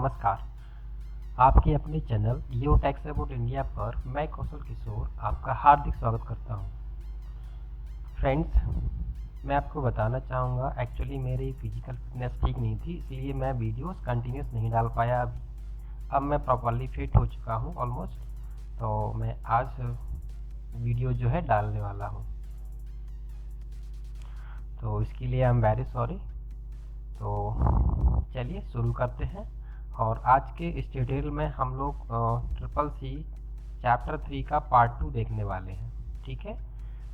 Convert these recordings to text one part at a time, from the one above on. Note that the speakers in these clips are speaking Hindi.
नमस्कार। आपके अपने channel yo tax about India पर मैं कौशल किशोर आपका हार्दिक स्वागत करता हूं। फ्रेंड्स, मैं आपको बताना चाहूँगा, एक्चुअली मेरी फिजिकल फिटनेस ठीक नहीं थी, इसलिए मैं वीडियोस कंटिन्यूस नहीं डाल पाया। अब मैं प्रॉपरली फिट हो चुका हूं ऑलमोस्ट, तो मैं आज वीडियो जो है डालने वाला हूं, तो इसके लिए आई एम वेरी सॉरी। तो चलिए शुरू करते हैं। और आज के इस ट्यूटोरियल में हम लोग ट्रिपल सी चैप्टर 3 का पार्ट 2 देखने वाले हैं, ठीक है,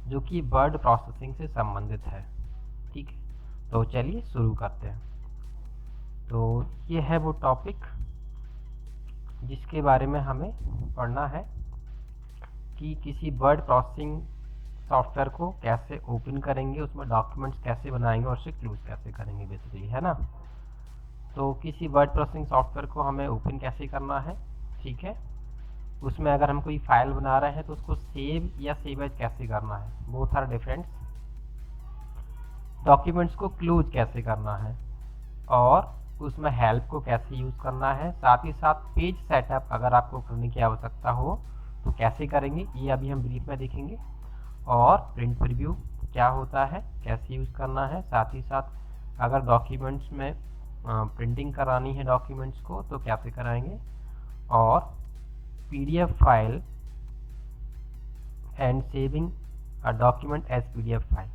जो कि वर्ड प्रोसेसिंग से संबंधित है। ठीक है, तो चलिए शुरू करते हैं। तो ये है वो टॉपिक जिसके बारे में हमें पढ़ना है कि किसी वर्ड प्रोसेसिंग सॉफ्टवेयर को कैसे ओपन करेंगे, उसमें डॉक्यूमेंट्स कैसे बनाएंगे और उसे क्लोज कैसे करेंगे, बेसिकली, है ना। तो किसी वर्ड प्रोसेसिंग सॉफ्टवेयर को हमें ओपन कैसे करना है, ठीक है। उसमें अगर हम कोई फाइल बना रहे हैं तो उसको सेव या सेव एज कैसे करना है, बोथ आर डिफरेंट। डॉक्यूमेंट्स को क्लोज कैसे करना है और उसमें हेल्प को कैसे यूज़ करना है, साथ ही साथ पेज सेटअप अगर आपको करने की आवश्यकता हो तो कैसे करेंगे, ये अभी हम ब्रीफ में देखेंगे। और प्रिंट प्रीव्यू क्या होता है, कैसे यूज़ करना है, साथ ही साथ अगर डॉक्यूमेंट्स में प्रिंटिंग करानी है डॉक्यूमेंट्स को तो कैसे कराएंगे, और PDF file and saving a document as PDF file,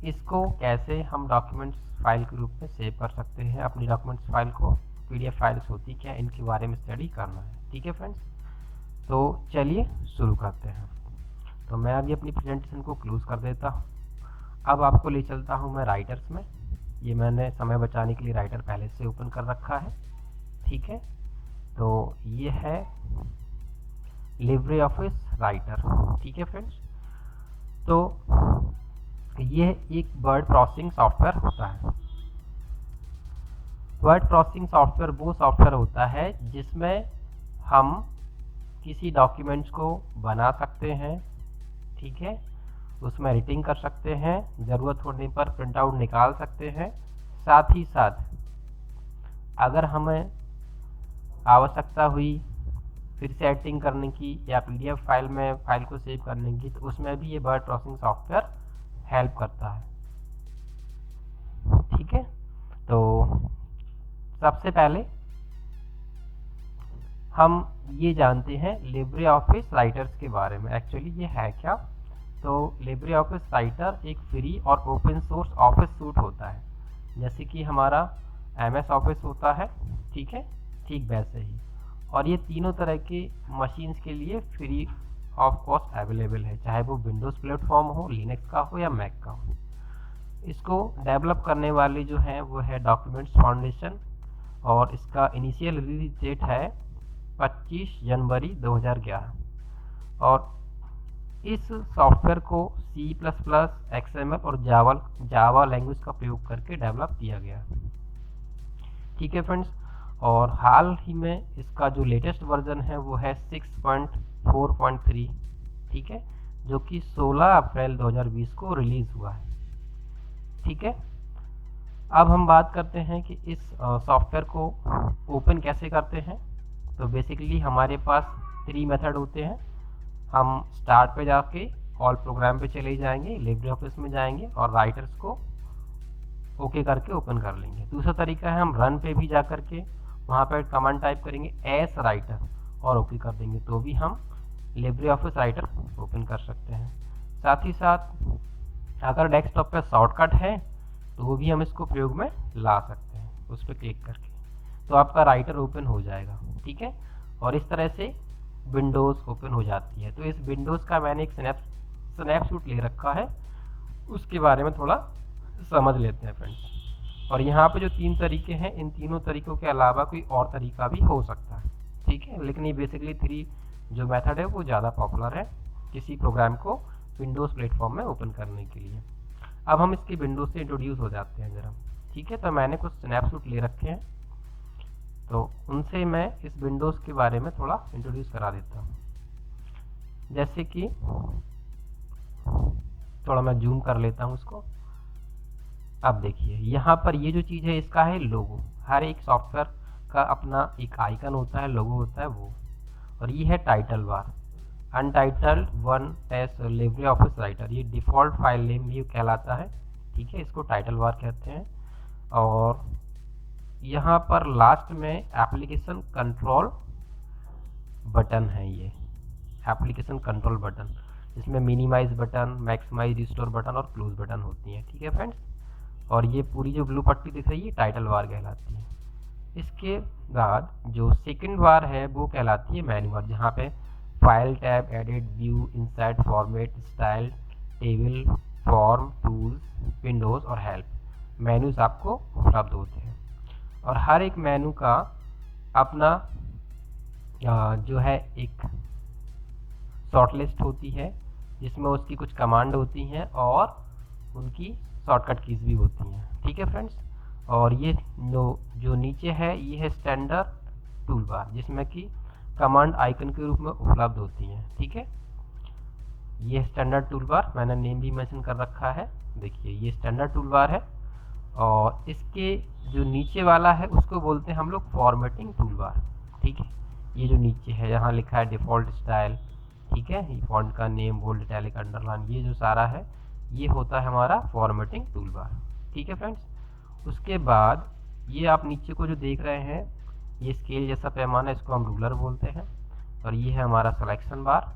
इसको कैसे हम डॉक्यूमेंट्स फाइल के रूप में सेव कर सकते हैं अपनी डॉक्यूमेंट्स फाइल को। पीडीएफ फाइल्स होती क्या, इनके बारे में स्टडी करना है, ठीक है फ्रेंड्स। तो चलिए शुरू करते हैं। तो मैं अभी अपनी प्रेजेंटेशन को क्लोज कर देता हूँ। अब आपको ले चलता हूँ मैं राइटर्स में। ये मैंने समय बचाने के लिए राइटर पहले से ओपन कर रखा है, ठीक है। तो ये है लिब्रे ऑफिस राइटर, ठीक है फ्रेंड्स। तो ये एक वर्ड प्रोसेसिंग सॉफ्टवेयर होता है। वर्ड प्रोसेसिंग सॉफ्टवेयर वो सॉफ्टवेयर होता है जिसमें हम किसी डॉक्यूमेंट्स को बना सकते हैं, ठीक है, उसमें एडिटिंग कर सकते हैं, ज़रूरत होने पर प्रिंट आउट निकाल सकते हैं। साथ ही साथ अगर हमें आवश्यकता हुई फिर से एडिटिंग करने की या पीडीएफ फाइल में फाइल को सेव करने की, तो उसमें भी ये वर्ड प्रोसेसिंग सॉफ्टवेयर हेल्प करता है, ठीक है। तो सबसे पहले हम ये जानते हैं लिब्रे ऑफिस राइटर्स के बारे में। एक्चुअली ये है क्या, तो लिब्रे ऑफिस राइटर एक फ्री और ओपन सोर्स ऑफिस सूट होता है, जैसे कि हमारा एमएस ऑफिस होता है, ठीक है, ठीक वैसे ही। और ये तीनों तरह के मशीन्स के लिए फ्री ऑफ कॉस्ट अवेलेबल है, चाहे वो विंडोज़ प्लेटफॉर्म हो, लिनक्स का हो या मैक का हो। इसको डेवलप करने वाले जो हैं वो है डॉक्यूमेंट्स फाउंडेशन, और इसका इनिशियल रिलीज डेट है 25 जनवरी 2011। और इस सॉफ्टवेयर को C++, XML और जावा लैंग्वेज का प्रयोग करके डेवलप किया गया, ठीक है फ्रेंड्स। और हाल ही में इसका जो लेटेस्ट वर्जन है वो है 6.4.3, ठीक है, जो कि 16 अप्रैल 2020 को रिलीज हुआ है, ठीक है। अब हम बात करते हैं कि इस सॉफ्टवेयर को ओपन कैसे करते हैं। तो बेसिकली हमारे पास 3 मेथड होते हैं। हम स्टार्ट पे जाके ऑल प्रोग्राम पे चले जाएंगे, लिब्रे ऑफिस में जाएंगे और राइटर्स को ओके करके ओपन कर लेंगे। दूसरा तरीका है हम रन पे भी जा करके वहाँ पर कमांड टाइप करेंगे एस राइटर और ओके कर देंगे, तो भी हम लिब्रे ऑफिस राइटर ओपन कर सकते हैं। साथ ही साथ अगर डेस्कटॉप पे शॉर्टकट है तो वो भी हम इसको प्रयोग में ला सकते हैं, उस पर क्लिक करके, तो आपका राइटर ओपन हो जाएगा, ठीक है। और इस तरह से विंडोज़ ओपन हो जाती है। तो इस विंडोज़ का मैंने एक स्नैपशॉट ले रखा है, उसके बारे में थोड़ा समझ लेते हैं फ्रेंड्स। और यहाँ पे जो 3 तरीके हैं, इन तीनों तरीकों के अलावा कोई और तरीका भी हो सकता है, ठीक है, लेकिन ये बेसिकली 3 जो मेथड है वो ज़्यादा पॉपुलर है किसी प्रोग्राम को विंडोज़ प्लेटफॉर्म में ओपन करने के लिए। अब हम इसकी विंडोज से इंट्रोड्यूस हो जाते हैं ज़रा, ठीक है। तो मैंने कुछ स्नैपशॉट ले रखे हैं, तो उनसे मैं इस विंडोज़ के बारे में थोड़ा इंट्रोड्यूस करा देता हूँ। जैसे कि थोड़ा मैं जूम कर लेता हूँ उसको, अब देखिए यहाँ पर ये जो चीज़ है इसका है लोगो। हर एक सॉफ्टवेयर का अपना एक आइकन होता है, लोगो होता है वो। और ये है title bar, untitled one S Libre office writer, ये डिफ़ॉल्ट फाइल नेम भी कहलाता है, ठीक है, इसको टाइटल बार कहते हैं। और यहाँ पर लास्ट में एप्लीकेशन कंट्रोल बटन है, ये एप्लीकेशन कंट्रोल बटन, जिसमें minimise button, maximise, restore button और क्लोज बटन होती हैं, ठीक है फ्रेंड्स। और ये पूरी जो ब्लू पट्टी दिख रही है टाइटल बार कहलाती है। इसके बाद जो सेकंड बार है वो कहलाती है मेन्यू बार, जहाँ पे file, tab, edit, view, insert, format, style, table, form, tools, Windows और हेल्प मेन्यूज आपको उपलब्ध होते हैं। और हर एक मेन्यू का अपना जो है एक शॉर्टलिस्ट होती है, जिसमें उसकी कुछ कमांड होती हैं और उनकी शॉर्टकट कीज भी होती हैं, ठीक है फ्रेंड्स। और ये जो नीचे है ये है स्टैंडर्ड टूल बार, जिसमें कि कमांड आइकन के रूप में उपलब्ध होती हैं, ठीक है। ये स्टैंडर्ड टूल बार, मैंने नेम भी मेंशन कर रखा है, देखिए ये स्टैंडर्ड टूल बार है। और इसके जो नीचे वाला है उसको बोलते हैं हम लोग फॉर्मेटिंग टूल बार, ठीक है। ये जो नीचे है यहाँ लिखा है डिफ़ॉल्ट स्टाइल, ठीक है, ये फॉन्ट का नेम, बोल्ड, इटैलिक, अंडरलाइन, ये जो सारा है ये होता है हमारा फॉर्मेटिंग टूल बार, ठीक है फ्रेंड्स। उसके बाद ये आप नीचे को जो देख रहे हैं ये स्केल जैसा पैमाना, इसको हम रूलर बोलते हैं। और ये है हमारा सिलेक्शन बार,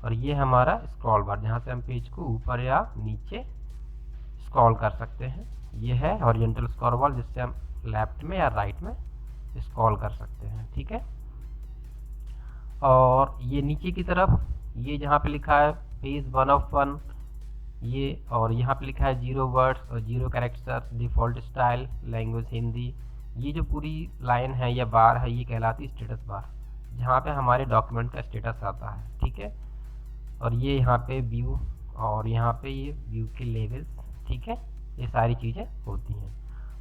और ये हमारा स्क्रॉल बार, जहाँ से हम पेज को ऊपर या नीचे स्क्रॉल कर सकते हैं। ये है हॉरिजॉन्टल स्क्रॉल बार, जिससे हम लेफ्ट में या राइट में स्क्रॉल कर सकते हैं, ठीक है। और ये नीचे की तरफ ये जहाँ पे लिखा है पेज 1 of 1, ये, और यहाँ पे लिखा है 0 वर्ड्स और 0 character, default style, language Hindi, ये जो पूरी लाइन है या बार है ये कहलाती है स्टेटस बार, जहाँ पे हमारे डॉक्यूमेंट का स्टेटस आता है, ठीक है। और ये यहाँ पे व्यू, और यहाँ पे ये व्यू के लेवल्स, ठीक है, ये सारी चीज़ें होती हैं।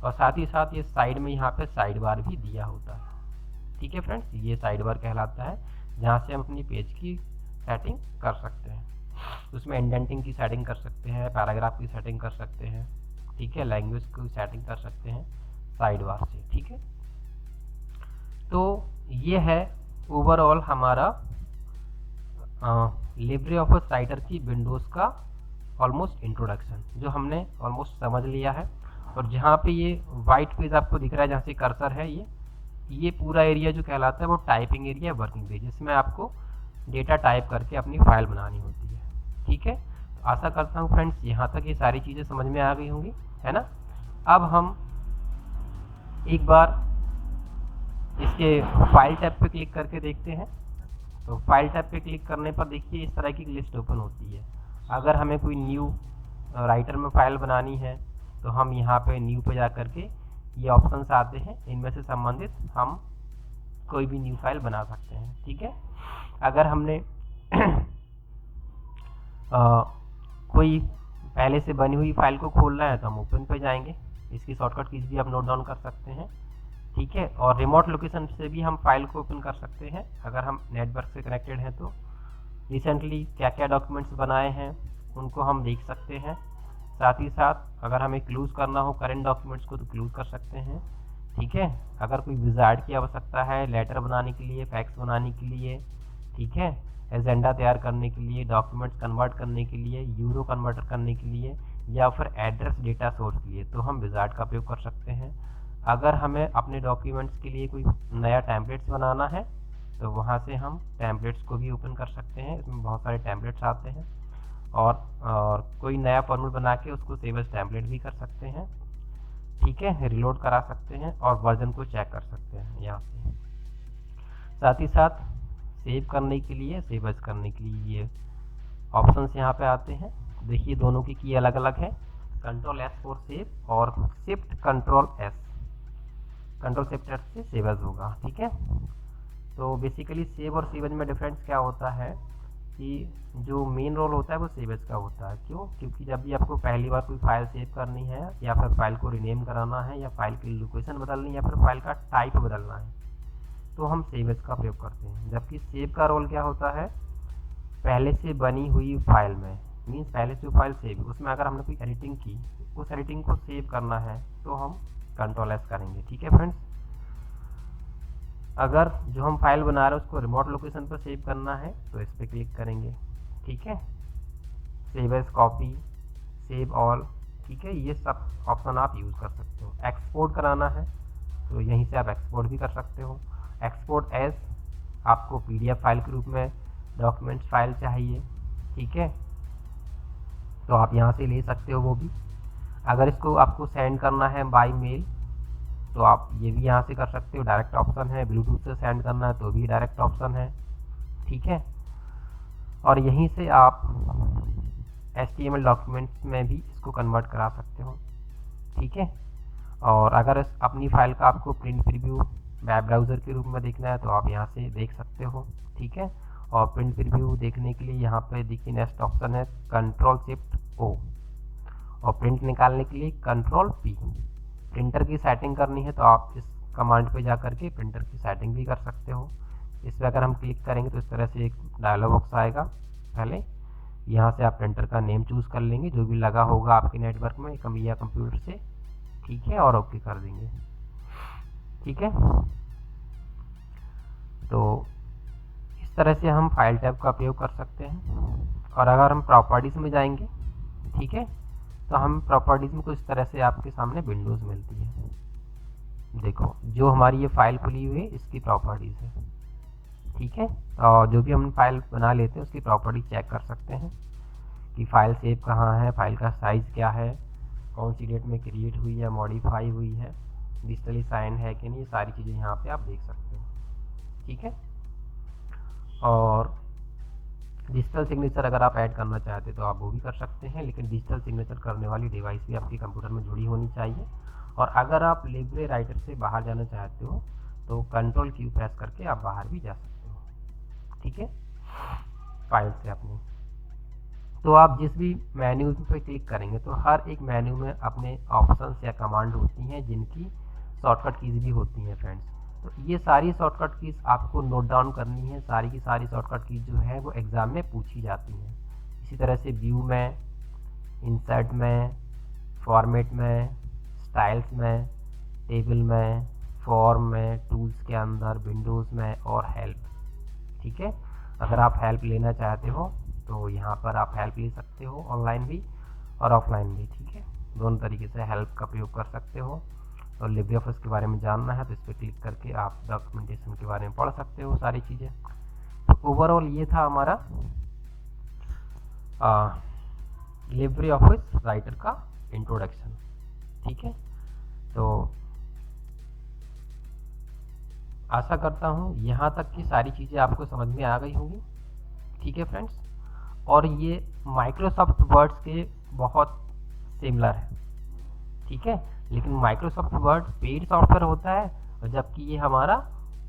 और साथ ही साथ ये साइड में यहाँ पे साइड बार भी दिया होता है, ठीक है फ्रेंड्स। ये साइड बार कहलाता है, जहाँ से हम अपनी पेज की सेटिंग कर सकते हैं। उसमें इंडेंटिंग की सेटिंग कर सकते हैं, पैराग्राफ की सेटिंग कर सकते हैं, ठीक है, लैंग्वेज की सेटिंग कर सकते हैं साइड बार से, ठीक है। तो ये है ओवरऑल हमारा लिब्रे ऑफिस राइटर की विंडोज़ का ऑलमोस्ट इंट्रोडक्शन, जो हमने ऑलमोस्ट समझ लिया है। और जहाँ पे ये वाइट पेज आपको दिख रहा है, जहाँ से कर्सर है, ये पूरा एरिया जो कहलाता है वो टाइपिंग एरिया, वर्किंग पेज, जिसमें आपको डेटा टाइप करके अपनी फाइल बनानी होती है, ठीक है। तो आशा करता हूँ फ्रेंड्स यहाँ तक ये सारी चीज़ें समझ में आ गई होंगी, है ना। अब हम एक बार इसके फाइल टैब पे क्लिक करके देखते हैं। तो फाइल टैब पे क्लिक करने पर देखिए इस तरह की लिस्ट ओपन होती है। अगर हमें कोई न्यू राइटर में फाइल बनानी है तो हम यहाँ पे न्यू पे जा करके ये ऑप्शंस आते हैं, इनमें से संबंधित हम कोई भी न्यू फाइल बना सकते हैं, ठीक है। अगर हमने कोई पहले से बनी हुई फाइल को खोलना है तो हम ओपन पे जाएंगे, इसकी शॉर्टकट कीज भी आप नोट डाउन कर सकते हैं, ठीक है। और रिमोट लोकेशन से भी हम फाइल को ओपन कर सकते हैं, अगर हम नेटवर्क से कनेक्टेड हैं तो। रिसेंटली क्या क्या डॉक्यूमेंट्स बनाए हैं उनको हम देख सकते हैं। साथ ही साथ अगर हमें क्लोज करना हो करेंट डॉक्यूमेंट्स को तो क्लोज कर सकते हैं, ठीक है। अगर कोई विजार्ड की आवश्यकता है लेटर बनाने के लिए, फैक्स बनाने के लिए, ठीक है, एजेंडा तैयार करने के लिए, डॉक्यूमेंट्स कन्वर्ट करने के लिए, यूरो कन्वर्टर करने के लिए, या फिर एड्रेस डेटा सोर्स के लिए, तो हम विजार्ड का उपयोग कर सकते हैं। अगर हमें अपने डॉक्यूमेंट्स के लिए कोई नया टेम्पलेट्स बनाना है तो वहाँ से हम टेम्पलेट्स को भी ओपन कर सकते हैं, इसमें बहुत सारे टेम्पलेट्स आते हैं। और कोई नया फॉर्मेट बना के उसको सेव एज टेम्पलेट भी कर सकते हैं, ठीक है, रिलोड करा सकते हैं और वर्जन को चेक कर सकते हैं यहाँ से। साथ ही साथ सेव करने के लिए, सेव एज करने के लिए ये ऑप्शंस यहाँ पे आते हैं। देखिए दोनों की अलग अलग है, कंट्रोल एस फॉर सेव और shift control S, control shift S से सेव एज होगा, ठीक है। तो बेसिकली सेव और सेव एज में डिफरेंस क्या होता है कि जो मेन रोल होता है वो सेव एज का होता है। क्यों? क्योंकि जब भी आपको पहली बार कोई फाइल सेव करनी है या फिर फाइल को रीनेम कराना है या फाइल की लोकेशन बदलनी है या फिर फाइल का टाइप बदलना है तो हम सेव एज का प्रयोग करते हैं। जबकि सेव का रोल क्या होता है, पहले से बनी हुई फाइल में, मीन्स पहले से फाइल सेव, उसमें अगर हमने कोई एडिटिंग की उस एडिटिंग को सेव करना है तो हम कंट्रोल एस करेंगे। ठीक है फ्रेंड्स, अगर जो हम फाइल बना रहे हैं उसको रिमोट लोकेशन पर सेव करना है तो इस पर क्लिक करेंगे। ठीक है, save as copy, save all, ठीक है, ये सब ऑप्शन आप यूज़ कर सकते हो। एक्सपोर्ट कराना है तो यहीं से आप एक्सपोर्ट भी कर सकते हो। एक्सपोर्ट एज आपको PDF फाइल के रूप में डॉक्यूमेंट्स फाइल चाहिए, ठीक है, तो आप यहाँ से ले सकते हो वो भी। अगर इसको आपको सेंड करना है बाय मेल तो आप ये भी यहाँ से कर सकते हो, डायरेक्ट ऑप्शन है। ब्लूटूथ से सेंड करना है तो भी डायरेक्ट ऑप्शन है। ठीक है, और यहीं से आप HTML डॉक्यूमेंट्स में भी इसको कन्वर्ट करा सकते हो। ठीक है, और अगर अपनी फाइल का आपको प्रिंट प्रीव्यू वेब ब्राउज़र के रूप में देखना है तो आप यहाँ से देख सकते हो। ठीक है, और प्रिंट प्रीव्यू देखने के लिए यहाँ पे देखिए नेक्स्ट ऑप्शन है Ctrl+Shift+O, और प्रिंट निकालने के लिए Ctrl+P। प्रिंटर की सेटिंग करनी है तो आप इस कमांड पे जा करके प्रिंटर की सेटिंग भी कर सकते हो। इस पर अगर हम क्लिक करेंगे तो इस तरह से एक डायलॉग बॉक्स आएगा। पहले यहाँ से आप प्रिंटर का नेम चूज़ कर लेंगे जो भी लगा होगा आपके नेटवर्क में या कंप्यूटर से। ठीक है, और ओके कर देंगे। ठीक है, तो इस तरह से हम फाइल टैब का उपयोग कर सकते हैं। और अगर हम प्रॉपर्टीज़ में जाएंगे, ठीक है, तो हम प्रॉपर्टीज़ में कुछ तरह से आपके सामने विंडोज़ मिलती है। देखो जो हमारी ये फाइल खुली हुई है इसकी प्रॉपर्टीज़ है। ठीक है, और जो भी हम फाइल बना लेते हैं उसकी प्रॉपर्टी चेक कर सकते हैं कि फाइल सेव कहाँ है, फाइल का साइज़ क्या है, कौन सी डेट में क्रिएट हुई है, मॉडिफाई हुई है, डिजिटली साइन है कि नहीं, ये सारी चीज़ें यहाँ पे आप देख सकते हो। ठीक है, और डिजिटल सिग्नेचर अगर आप ऐड करना चाहते हो तो आप वो भी कर सकते हैं, लेकिन डिजिटल सिग्नेचर करने वाली डिवाइस भी आपके कंप्यूटर में जुड़ी होनी चाहिए। और अगर आप लिब्रे राइटर से बाहर जाना चाहते हो तो Ctrl+Q प्रेस करके आप बाहर भी जा सकते हो। ठीक है, फाइल से अपनी, तो आप जिस भी मेन्यू पे क्लिक करेंगे तो हर एक मेन्यू में अपने ऑप्शंस या कमांड होती हैं जिनकी शॉर्टकट कीज़ भी होती हैं फ्रेंड्स। तो ये सारी शॉर्टकट कीज़ आपको नोट डाउन करनी है। सारी की सारी शॉर्टकट कीज़ जो है वो एग्ज़ाम में पूछी जाती हैं। इसी तरह से व्यू में, इंसर्ट में, फॉर्मेट में, स्टाइल्स में, टेबल में, फॉर्म में, टूल्स के अंदर, विंडोज़ में और हेल्प। ठीक है, अगर आप हेल्प लेना चाहते हो तो यहाँ पर आप हेल्प ले सकते हो, ऑनलाइन भी और ऑफलाइन भी। ठीक है, दोनों तरीके से हेल्प का प्रयोग कर सकते हो। और लिब्रे ऑफिस के बारे में जानना है तो इस पर क्लिक करके आप डॉक्यूमेंटेशन के बारे में पढ़ सकते हो सारी चीज़ें। तो ओवरऑल ये था हमारा लिब्रे ऑफिस राइटर का इंट्रोडक्शन। ठीक है, तो आशा करता हूँ यहाँ तक की सारी चीज़ें आपको समझ में आ गई होंगी। ठीक है फ्रेंड्स, और ये माइक्रोसॉफ्ट वर्ड्स के बहुत सिमिलर है। ठीक है, लेकिन माइक्रोसॉफ्ट वर्ड पेड सॉफ्टवेयर होता है और जबकि ये हमारा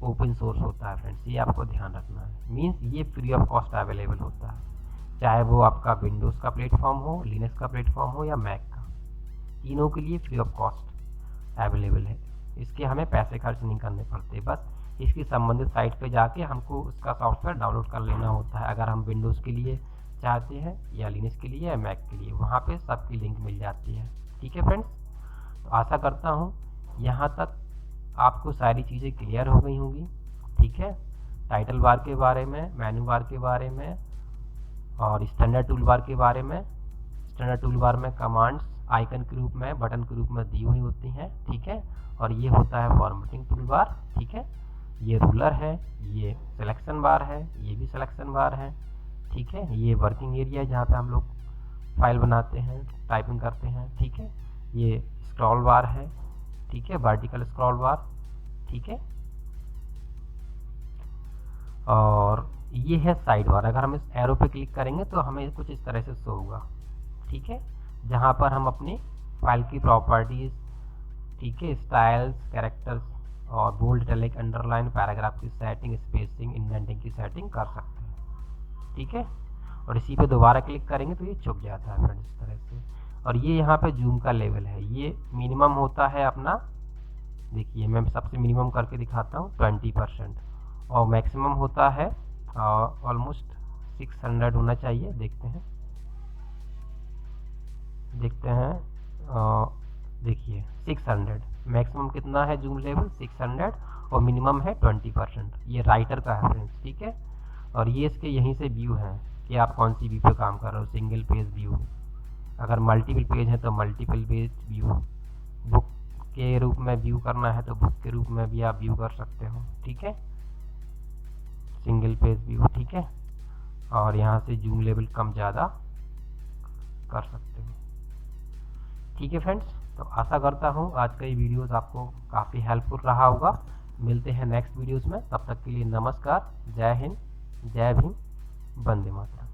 ओपन सोर्स होता है फ्रेंड्स, ये आपको ध्यान रखना है। मीन्स ये फ्री ऑफ कॉस्ट अवेलेबल होता है, चाहे वो आपका विंडोज़ का प्लेटफॉर्म हो, लिनक्स का प्लेटफॉर्म हो या मैक का, तीनों के लिए फ्री ऑफ कॉस्ट अवेलेबल है। इसके हमें पैसे खर्च नहीं करने पड़ते, बस इसकी संबंधित साइट पे जाके हमको उसका सॉफ्टवेयर डाउनलोड कर लेना होता है। अगर हम विंडोज़ के लिए चाहते हैं या लिनक्स के लिए या मैक के लिए, वहाँ पे सबकी लिंक मिल जाती है। ठीक है फ्रेंड्स, तो आशा करता हूँ यहाँ तक आपको सारी चीज़ें क्लियर हो गई होंगी। ठीक है, टाइटल बार के बारे में, मेनू बार के बारे में और स्टैंडर्ड टूल बार के बारे में। स्टैंडर्ड टूल बार में कमांड्स आइकन के रूप में, बटन के रूप में दी हुई होती हैं। ठीक है, और ये होता है फॉर्मेटिंग टूल बार। ठीक है, ये रूलर है, ये सिलेक्शन बार है, ये भी सिलेक्शन बार है। ठीक है, ये वर्किंग एरिया है जहाँ पे हम लोग फाइल बनाते हैं, टाइपिंग करते हैं। ठीक है, ये स्क्रॉल बार है। ठीक है, वर्टिकल स्क्रॉल बार। ठीक है, और ये है साइड बार। अगर हम इस एरो पे क्लिक करेंगे तो हमें कुछ इस तरह से शो होगा। ठीक है, जहाँ पर हम अपनी फाइल की प्रॉपर्टीज़, ठीक है, स्टाइल्स, कैरेक्टर्स और बोल्ड, इटैलिक, अंडरलाइन, पैराग्राफ की सेटिंग, स्पेसिंग, इंडेंटिंग की सेटिंग कर सकते हैं। ठीक है, और इसी पे दोबारा क्लिक करेंगे तो ये छुप जाता है फ्रेंड्स इस तरह से। और ये यहाँ पे जूम का लेवल है, ये मिनिमम होता है अपना, देखिए मैं सबसे मिनिमम करके दिखाता हूँ 20%, और मैक्सिमम होता है ऑलमोस्ट 600 होना चाहिए। देखते हैं देखिए 600, मैक्सिमम कितना है जूम लेवल 600 और मिनिमम है 20%। ये राइटर का है फ्रेंड्स, ठीक है। और ये इसके यहीं से व्यू है कि आप कौन सी व्यू पे काम कर रहे हो, सिंगल पेज व्यू, अगर मल्टीपल पेज है तो मल्टीपल पेज व्यू, बुक के रूप में व्यू करना है तो बुक के रूप में भी आप व्यू कर सकते हो, ठीक है, सिंगल पेज व्यू, ठीक है। और यहाँ से जूम लेवल कम ज़्यादा कर सकते हो, ठीक है फ्रेंड्स। तो आशा करता हूँ आज का ये वीडियोस आपको काफ़ी हेल्पफुल रहा होगा। मिलते हैं नेक्स्ट वीडियोस में, तब तक के लिए नमस्कार, जय हिंद, जय भीम, वंदे मातरम।